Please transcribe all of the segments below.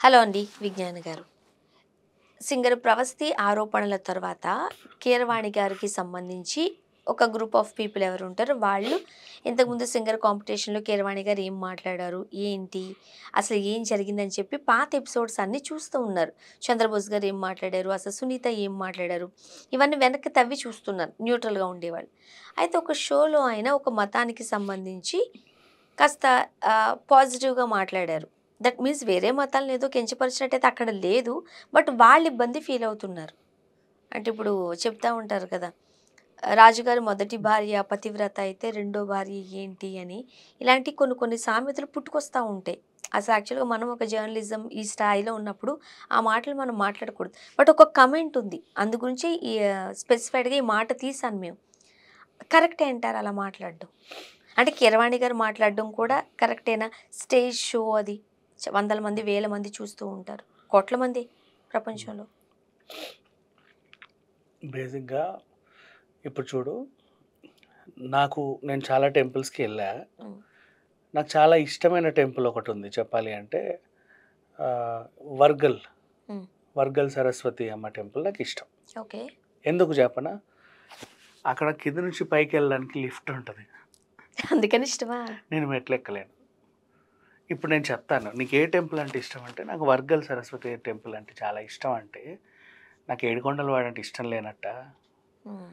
Hello అండి విజ్ఞాన్ గారు. Singer 'Pravasthi' ఆరోపణల తర్వాత కీరవాణి గారికి సంబంధించి ఒక గ్రూప్ ఆఫ్ పీపుల్ ఎవరు ఉంటారో వాళ్ళు ఇంతకుముందు సింగర్ కాంపిటీషన్‌లో కీరవాణి గారు ఏం మాట్లాడారు? ఏంటి? అసలు ఏం జరిగిందని చెప్పి పాత ఎపిసోడ్స్ అన్నీ చూస్తూ ఉన్నారు. 'చంద్రబోస్' గారు ఏం మాట్లాడారు? అసలు 'సునీత' ఏం మాట్లాడారు? ఇవన్నీ వెనక్కి తవ్వి చూస్తున్నారు. న్యూట్రల్‌గా ఉండేవాళ్ళు. అయితే ఒక షోలో ఆయన ఒక మతానికి సంబంధించి కాస్త పాజిటివ్‌గా మాట్లాడారు. దట్ మీన్స్ వేరే మతాలను ఏదో కించపరిచినట్టయితే అక్కడ లేదు. బట్ వాళ్ళు ఇబ్బంది ఫీల్ అవుతున్నారు. అంటే ఇప్పుడు చెప్తా ఉంటారు కదా! రాజుగారి మొదటి భార్య పతివ్రత అయితే రెండో భార్య ఏంటి అని. ఇలాంటి కొన్ని కొన్ని సామెతలు పుట్టుకొస్తా ఉంటాయి. అసలు యాక్చువల్‌గా మనం ఒక జర్నలిజం ఈ స్థాయిలో ఉన్నప్పుడు ఆ మాటలు మనం మాట్లాడకూడదు. బట్ ఒక కమెంట్ ఉంది. అందు గురించి స్పెసిఫైడ్‌గా ఈ మాట తీసాను మేము. కరెక్టే అంటారా అలా మాట్లాడడం? అంటే కీరవాణి గారు మాట్లాడడం కూడా కరెక్టేనా? స్టేజ్ షో అది. వందల మంది, వేల మంది చూస్తూ ఉంటారు. కోట్ల మంది ప్రపంచంలో. బేసిక్‌గా ఇప్పుడు చూడు, నేను చాలా టెంపుల్స్‌కి ఎళ్ళా. హ్మ్. నాకు చాలా ఇష్టమైన టెంపుల్ ఒకటుంది చెప్పాలి అంటే ఆహ్, వర్గల్, హ్మ్. వర్గల్ సరస్వతి అమ్మ టెంపుల్ నాకిష్టం. ఓకే. ఎందుకు చెప్పనా? అక్కడ కింద నుంచి పైకెళ్ళడానికి లిఫ్ట్ ఉంటది. అందుకని ఇష్టమా? నేను మెట్లెక్కలేను. ఇప్పుడు నేను చెప్తాను. నీకు ఏ టెంపుల్ అంటే ఇష్టం అంటే, నాకు వర్గల్ సరస్వతి టెంపుల్ అంటే చాలా ఇష్టం అంటే, నాకు ఏడుకొండలవాడ అంటే ఇష్టం లేనట్టా? హ్మ్.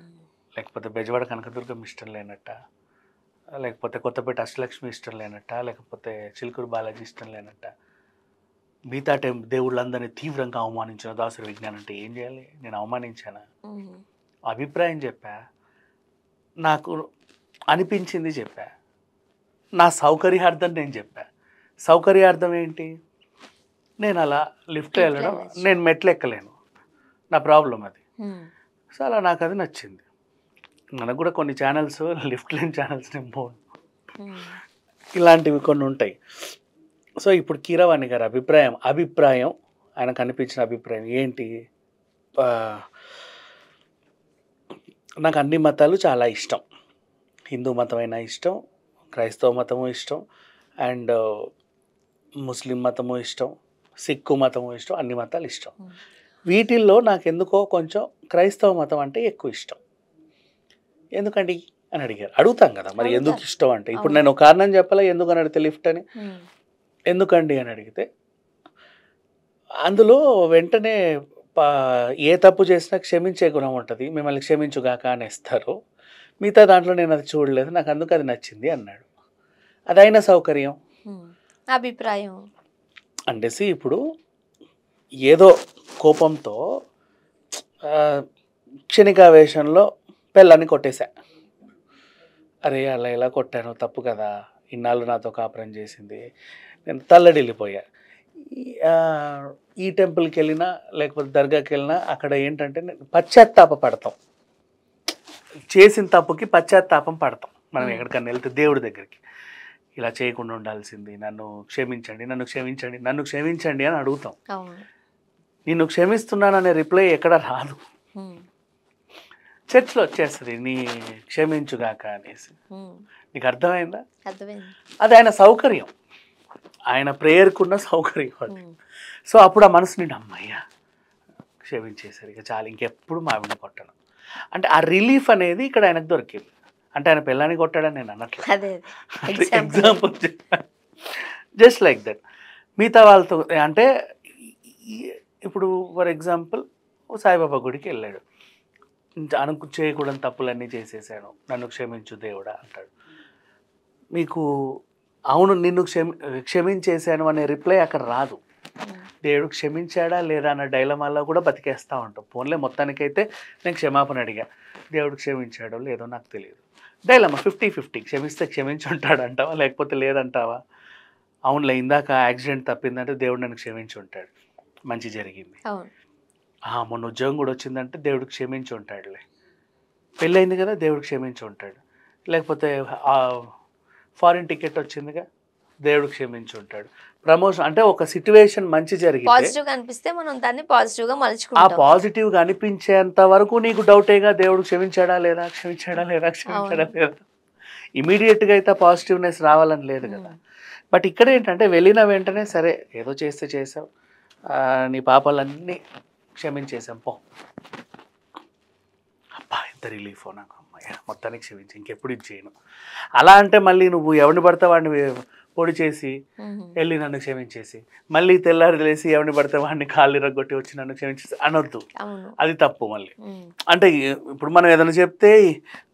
లేకపోతే బెజవాడ కనకదుర్గం ఇష్టం లేనట్టా? లేకపోతే కొత్తపేట అష్టలక్ష్మి ఇష్టం లేనట్టా? లేకపోతే చిలుకూరు బాలాజీ ఇష్టం లేనట్టా? మిగతా దేవుళ్ళందరినీ తీవ్రంగా అవమానించిన దాసరి విజ్ఞాన్ అంటే ఏం చేయాలి? నేను అవమానించానా? హ్మ్. అభిప్రాయం చెప్పా. నాకు అనిపించింది చెప్పా. నా సౌకర్యార్థం నేను చెప్పా. సౌకర్యార్థం ఏంటి? నేను అలా లిఫ్ట్‌లో లిఫ్ట్‌లో వెళ్ళడం, వెళ్ళొచ్చు. నేను మెట్లెక్కలేను. నా ప్రాబ్లమ్ అది. హ్మ్. సో, అలా నాకది నచ్చింది. మనకు కూడా కొన్ని ఛానెల్స్ లిఫ్ట్ లేని ఛానెల్స్ నేను పోను. హ్మ్. ఇలాంటివి కొన్ని ఉంటాయి. సో, ఇప్పుడు కీరవాణి గారి అభిప్రాయం ఆయనకు అనిపించిన అభిప్రాయం ఏంటి? ఆహ్, నాకు అన్ని మతాలు చాలా ఇష్టం. హిందూ మతమైనా ఇష్టం, క్రైస్తవ మతము ఇష్టం, అండ్ ముస్లిం మతము ఇష్టం, సిక్కు మతము ఇష్టం, అన్ని మతాలు ఇష్టం. హ్మ్. వీటిల్లో నాకెందుకో కొంచెం క్రైస్తవ మతం అంటే ఎక్కువ ఇష్టం. ఎందుకండి అని అడిగారు. అడుగుతాం కదా! మరి ఎందుకు అడుగుతారు. ఇష్టం అంటే, ఇప్పుడు అవును. నేను ఒక కారణం చెప్పలా ఎందుకని అడిగితే లిఫ్ట్ అని. హ్మ్. ఎందుకండి అని అడిగితే, అందులో వెంటనే పా ఏ తప్పు చేసినా క్షమించే గుణం ఉంటది. మిమ్మల్ని క్షమించుగాక అనేస్తారు. మిగతా దాంట్లో నేను అది చూడలేదు. నాకు అందుకు అది నచ్చింది అన్నాడు. అదైనా సౌకర్యం. హ్మ్. అభిప్రాయం. అంటే ఇప్పుడు ఏదో కోపంతో క్షణికావేశంలో పెళ్ళాన్ని కొట్టేశా. అరే! అలా ఎలా కొట్టాను తప్పు కదా! ఇన్నాళ్ళు నాతో కాపురం చేసింది. నేను తల్లడిల్లిపోయా. ఈ ఈ టెంపుల్‌కెళ్ళినా, లేకపోతే దర్గాకెళ్ళినా అక్కడ ఏంటంటే పశ్చాత్తాప పడతాం. చేసిన తప్పుకి పశ్చాత్తాపం పడతాం. మనం హ్మ్. ఎక్కడికన్నా ఎళ్తే దేవుడి దగ్గరికి. ఇలా చేయకుండా ఉండాల్సింది. నన్ను క్షమించండి, నన్ను క్షమించండి, నన్ను క్షమించండి అని అడుగుతాం. అవును. నిన్ను క్షమిస్తున్నాననే రిప్లై ఎక్కడ రాదు. హ్మ్. చర్చ్‌లో వచ్చేస్తది. క్షమించుగాక అనేసి. హ్మ్. నీకు అర్థమైందా? అర్థమైంది. అది ఆయన సౌకర్యం. ఆయన ప్రేయర్‌కున్న సౌకర్యం అది. హ్మ్. సో, అప్పుడు ఆ మనసు నిండా హమ్మయ్య! క్షమించేసారు. ఇక చాలు ఇంకెప్పుడు మా ఆవిడని కొట్టను. అంటే ఆ రిలీఫ్ అనేది ఇక్కడ ఆయనకు దొరికింది. అంటే ఆయన పెళ్ళాన్ని కొట్టాడని నేను అనట్లే. అదే. ఎగ్జాంపుల్ అది. ఎగ్జాంపుల్ చెప్పా. Just like that. మిగతా వాళ్ళతో అంటే ఈ ఇప్పుడు ఫర్ ఎగ్జాంపుల్ సాయిబాబా గుడికెళ్ళాడు. చేయకూడని తప్పులన్నీ చేసేసాను. నన్ను క్షమించు దేవుడా అంటాడు. మీకు అవును నిన్ను క్షమించేసాను అనే రిప్లై అక్కడ రాదు. హ్మ్. దేవుడు క్షమించాడా లేదా అన్న డైలమాలో కూడా బతికేస్తా ఉంటాం. పోన్లే మొత్తానికైతే నేను క్షమాపణ అడిగా. దేవుడు క్షమించాడో లేదో నాకు తెలీదు. డైలమా 50, 50 క్షమిస్తే క్షమించుంటాడంటావా? లేకపోతే లేదంటావా? అవునులే ఇందాక యాక్సిడెంట్ తప్పిందంటే దేవుడు నన్ను క్షమించుంటాడు. మంచి జరిగింది. అవును. మొన్న ఉద్యోగం కూడా వచ్చిందంటే దేవుడు క్షమించుంటాడులే. పెళ్ళయింది కదా! దేవుడు క్షమించుంటాడు. లేకపోతే ఫారిన్ టికెట్ వచ్చిందిగా! దేవుడు క్షమించుంటాడు. ప్రమోషన్ అంటే ఒక సిట్యుయేషన్ మంచి జరిగితే పాజిటివ్‌గా అనిపిస్తే మనం దాన్ని పాజిటివ్‌గా ఆ మలుచుకుంటాం. పాజిటివ్‌గా అనిపించేంత వరకు నీకు డౌటేగా దేవుడు క్షమించాడా లేదా? క్షమించాడా లేదా? క్షమించాడా అవును. లేదా? ఇమ్మీడియేట్‌గా అయితే పాజిటివ్‌నెస్ రావాలని లేదు హ్మ్. కదా! బట్ ఇక్కడేంటంటే వెళ్ళిన వెంటనే సరే ఏదో చేస్తే చేసావు. నీ పాపాలన్నీ క్షమించేసాం పో. అబ్బా ఎంత రిలీఫో నాకు, అమ్మాయి మొత్తానికి క్షమించి ఇంకెప్పుడు ఇది చేయను. అలా అంటే మళ్ళీ నువ్వు ఎవరిని పడితే వాడిని పొడి చేసి వెళ్ళి నన్ను క్షమించేసి, మళ్ళీ తెల్లారి తెలిసి ఎవరిని పడితే వాడిని కాళ్ళు రగ్గొట్టి వచ్చి నన్ను క్షమించేసి అనొద్దు, అది తప్పు. మళ్ళీ అంటే ఇప్పుడు మనం ఏదైనా చెప్తే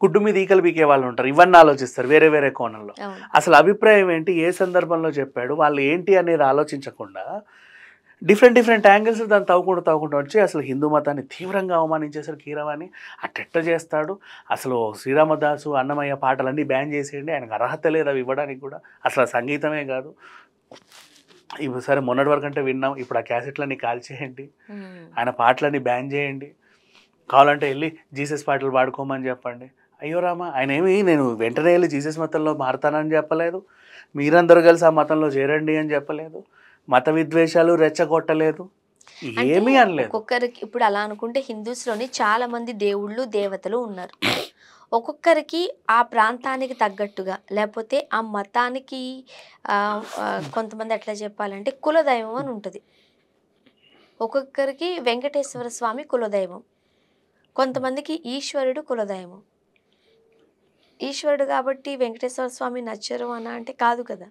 గుడ్డు మీద ఈకలు బీకే వాళ్ళు ఉంటారు, ఇవన్నీ ఆలోచిస్తారు వేరే వేరే కోణంలో. అసలు అభిప్రాయం ఏంటి, ఏ సందర్భంలో చెప్పాడు, వాళ్ళు ఏంటి అనేది ఆలోచించకుండా డిఫరెంట్ యాంగిల్స్ దాన్ని తవ్వుకుంటూ వచ్చి అసలు హిందూ మతాన్ని తీవ్రంగా అవమానించేసరికి కీరవాణి అట్టెట్ట చేస్తాడు, అసలు శ్రీరామదాసు అన్నమయ్య పాటలన్నీ బ్యాన్ చేసేయండి, ఆయనకు అర్హత లేదు అవి ఇవ్వడానికి కూడా, అసలు సంగీతమే కాదు. ఇప్పుడు సరే మొన్నటి వరకు అంటే విన్నాం, ఇప్పుడు ఆ క్యాసెట్లన్నీ కాల్చేయండి, ఆయన పాటలన్నీ బ్యాన్ చేయండి, కావాలంటే వెళ్ళి జీసస్ పాటలు పాడుకోమని చెప్పండి. అయ్యో రామా, ఆయన ఏమి నేను వెంటనే వెళ్ళి జీసస్ మతంలో మారుతానని చెప్పలేదు, మీరందరూ కలిసి ఆ మతంలో చేరండి అని చెప్పలేదు, మత విద్వేషాలు రెచ్చగొట్టలేదు, ఏమీ అనలేదు. ఒక్కొక్కరికి ఇప్పుడు అలా అనుకుంటే హిందూస్లోని చాలా మంది దేవుళ్ళు దేవతలు ఉన్నారు. ఒక్కొక్కరికి ఆ ప్రాంతానికి తగ్గట్టుగా లేకపోతే ఆ మతానికి కొంతమంది ఎట్లా చెప్పాలంటే కులదైవం అని ఉంటుంది. ఒక్కొక్కరికి వెంకటేశ్వర స్వామి కులదైవం, కొంతమందికి ఈశ్వరుడు కులదైవం. ఈశ్వరుడు కాబట్టి వెంకటేశ్వర స్వామి నచ్చరు అని అంటే కాదు కదా.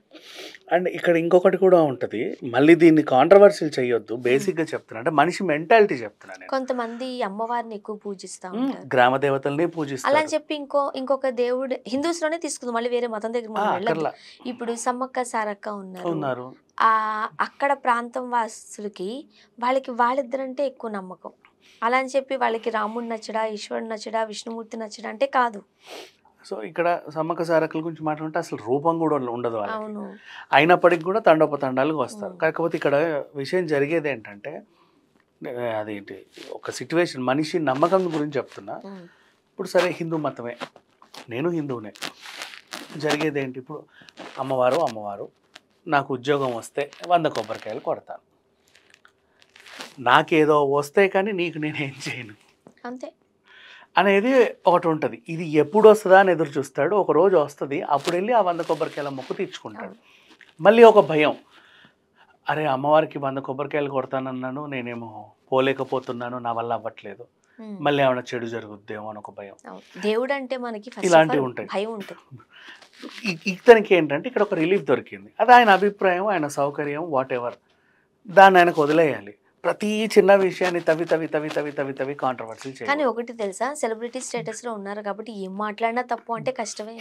అండ్ ఇక్కడ ఇంకొకటి కూడా ఉంటుంది, మళ్ళీ దీన్ని కాంట్రవర్షియల్ చేయొద్దు, బేసిక్గా చెప్తున్నా అంటే మనిషి మెంటాలిటీ చెప్తున్నా నేను. కొంతమంది అమ్మవారిని ఎక్కువ పూజిస్తా ఉంటారు, గ్రామ దేవతల్ని పూజిస్తారు అలా అని చెప్పి ఇంకొక దేవుడు హిందూస్లోనే తీసుకుందాం, మళ్ళీ వేరే మతం దగ్గర మనం వెళ్ళదు. ఇప్పుడు సమ్మక్క సారక్క ఉన్నారు, అక్కడ ప్రాంతం వాసులకి వాళ్ళకి వాళ్ళిద్దరంటే ఎక్కువ నమ్మకం. అలా అని చెప్పి వాళ్ళకి రాముడు నచ్చడా, ఈశ్వరుడు నచ్చడా, విష్ణుమూర్తి నచ్చడా అంటే కాదు. సో ఇక్కడ సమ్మక్క సారక్కల గురించి మాట్లాడుతుంటే అసలు రూపం కూడా ఉండదు వాళ్ళకి, అయినప్పటికీ కూడా తండోపతండాలుగా వస్తారు. కాకపోతే ఇక్కడ విషయం జరిగేది ఏంటంటే, అదేంటి ఒక సిచ్యువేషన్ మనిషి నమ్మకం గురించి చెప్తున్నా. ఇప్పుడు సరే హిందూ మతమే, నేను హిందువునే, జరిగేది ఏంటి, ఇప్పుడు అమ్మవారు నాకు ఉద్యోగం వస్తే 100 కొబ్బరికాయలు కొడతాను, నాకేదో వస్తే కానీ నీకు నేనేం చేయను అంతే అనేది ఒకటి ఉంటుంది. ఇది ఎప్పుడు వస్తుందా అని ఎదురు చూస్తాడు, ఒక రోజు వస్తుంది, అప్పుడు వెళ్ళి ఆ 100 కొబ్బరికాయల మొక్కు తీర్చుకుంటాడు. మళ్ళీ ఒక భయం, అరే అమ్మవారికి 100 కొబ్బరికాయలు కొడతానన్నాను, నేనేమో పోలేకపోతున్నాను, నా వల్ల అవ్వట్లేదు, మళ్ళీ ఏమైనా చెడు జరుగుద్దేమో అని ఒక భయం. దేవుడు అంటే మనకి ఇలాంటివి ఉంటాయి. ఇతనికి ఏంటంటే ఇక్కడ ఒక రిలీఫ్ దొరికింది, అది ఆయన అభిప్రాయం, ఆయన సౌకర్యం, వాట్ ఎవర్, దాన్ని ఆయనకు వదిలేయాలి. ప్రతి చిన్న విషయాన్ని తవి కాంట్రవర్సీ చేయాలి. కానీ ఒకటి తెలుసా, సెలబ్రిటీ స్టేటస్ లో ఉన్నారు కాబట్టి ఏం మాట్లాడినా తప్పు అంటే కష్టమే.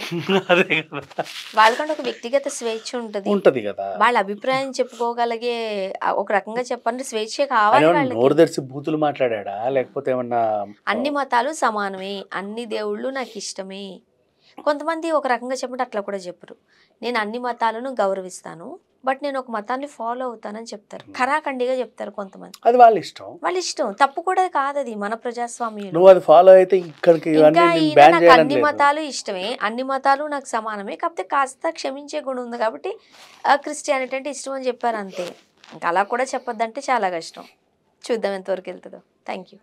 అదే కదా, వాళ్ళకంటే ఒక వ్యక్తిగత స్వేచ్ఛ ఉంటది కదా, వాళ్ళ అభిప్రాయం చెప్పుకోగలిగే ఒక రకంగా చెప్పండి స్వేచ్ఛ కావాలి. నోరు తెరిచి బూతులు మాట్లాడా లేకపోతే ఏమన్నా, అన్ని మతాలు సమానమే, అన్ని దేవుళ్ళు నాకు ఇష్టమే. కొంతమంది ఒక రకంగా చెప్పండి అట్లా కూడా చెప్పరు, నేను అన్ని మతాలను గౌరవిస్తాను బట్ నేను ఒక మతాన్ని ఫాలో అవుతానని చెప్తారు, ఖరాఖండిగా చెప్తారు కొంతమంది. అది వాళ్ళ ఇష్టం, తప్పు కూడా కాదు, అది మన ప్రజాస్వామ్యం. నువ్వు అది ఫాలో అయితే ఇక్కడికి నాకు అన్ని మతాలు ఇష్టమే, అన్ని మతాలు నాకు సమానమే, కాకపోతే కాస్త క్షమించే గుణం ఉంది కాబట్టి క్రిస్టియానిటీ అంటే ఇష్టం అని చెప్పారు అంతే. ఇంకా అలా కూడా చెప్పొద్దంటే చాలా కష్టం. చూద్దాం ఎంతవరకు వెళ్తుందో. Thank you.